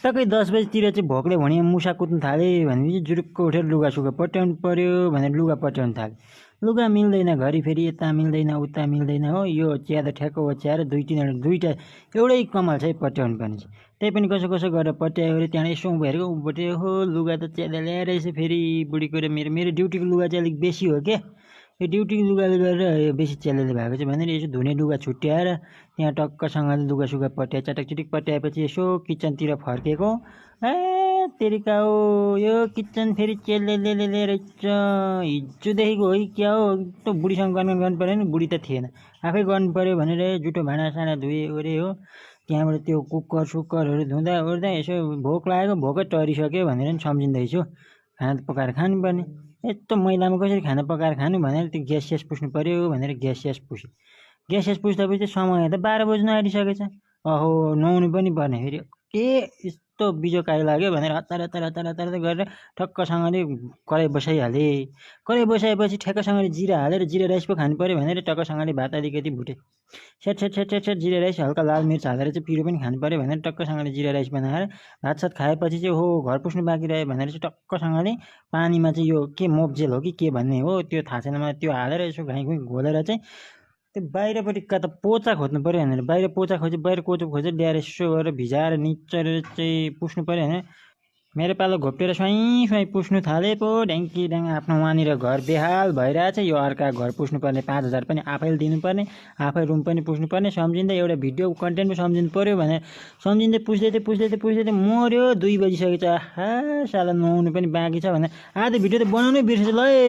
टक्कै 10 बजीतिर चाहिँ भोकले भने मुसा कुद्नु थाले भनेपछि जुरुक्क उठेर लुगा सुगा पट्याउनु पर्यो भनेर लुगा पट्याउनु थाले। लुगा मिल्दैन, घरि फेरि यता मिल्दैन उता मिल्दैन हो। यो च्यादो ठ्याक्क ओछ्याएर दुईटा एउटै कमाल छ है पट्याउनु पर्ने चाहिँ। त्यही पनि कसो कसो गरेर पट्यायो अरे त्यहाँबाट यसो हेरेको उबाट हो लुगा त च्यादा ल्याएर यसो फेरि बुढीको र मेरो ड्युटीको लुगा चाहिँ अलिक बेसी हो क्या। यो ड्युटीको लुगाले गरेर बेसी च्यालेले भएको छ भनेर यसो धुने लुगा छुट्याएर त्यहाँ टक्कसँगले लुगा सुगा पट्याए चटकचिटिक पट्याएपछि यसो किचनतिर फर्केको। ए तेरिका हो यो किचन फेरि चेल्ले रहेछ। हिजोदेखिको हो कि क्या हो, यस्तो बुढीसँग गर्नु पऱ्यो नि, बुढी त थिएन आफै गर्नु पऱ्यो भनेर जुठो भाँडासाँडा धुए ओरे हो। त्यहाँबाट त्यो कुकर सुकरहरू धुँदा ओर्दा यसो भोक लागेको, भोकै टरिसक्यो भनेर नि सम्झिँदैछु। खाना त पकाएर खानुपर्ने, यस्तो मैलामा कसरी खाना पकाएर खानु भनेर त्यो ग्यास स्यास पुस्नु पऱ्यो भनेर ग्यास स्यास पुस्यो। ग्यास स्यास पुस्दापछि समय त 12 बज्नु आँटिसकेछ। अहो नुहाउनु पनि पर्ने, फेरि के यस्तो बिजोकाइ लाग्यो भनेर हतार हतार हतार हतार गरेर ठक्कसँगले कराई बसाइहालेँ। कराई बसाएपछि ठ्याक्कसँगले जिरा हालेर जिरा राइस पो खानु पऱ्यो भनेर टक्कसँगले भात अलिकति भुटेँ। Set set set set set jeera rice हल्का लाल मिर्च हालेर चाहिँ पिरो पनि खानु पऱ्यो भनेर टक्कसँगले जिरा राइस बनाएर भातसात खाएपछि चाहिँ हो घर पुस्नु बाँकी रह्यो भनेर चाहिँ टक्कसँगले पानीमा चाहिँ यो के मोपजेल हो कि के भन्ने हो त्यो थाहा छैन मलाई, त्यो हालेर यसो घाइँ घोलेर चाहिँ त्यो बाहिरपट्टि त पोचा खोज्नु पऱ्यो भनेर बाहिर पोचा खोज्यो, बाहिर कोचो खोजेर ल्याएर यसो गरेर भिजाएर निचोरेर चाहिँ पुस्नु पऱ्यो भनेर मेरो पालो घोप्टेर स्वाइँ स्वाइँ पुस्नु थाले पो ढ्याङ्की ढ्याङ। आफ्नो वहाँनिर घर बेहाल भइरहेछ। यो अर्का घर पुस्नुपर्ने 5,000 पनि आफैले दिनुपर्ने, आफै रुम पनि पुस्नुपर्ने सम्झिँदै एउटा भिडियो कन्टेन्ट पनि सम्झिनु पऱ्यो भनेर सम्झिँदै पुस्दै मऱ्यो। 2 बजिसकेछ। आहा साला नुहाउनु पनि बाँकी छ भनेर आज भिडियो त बनाउनै बिर्सेछु ल।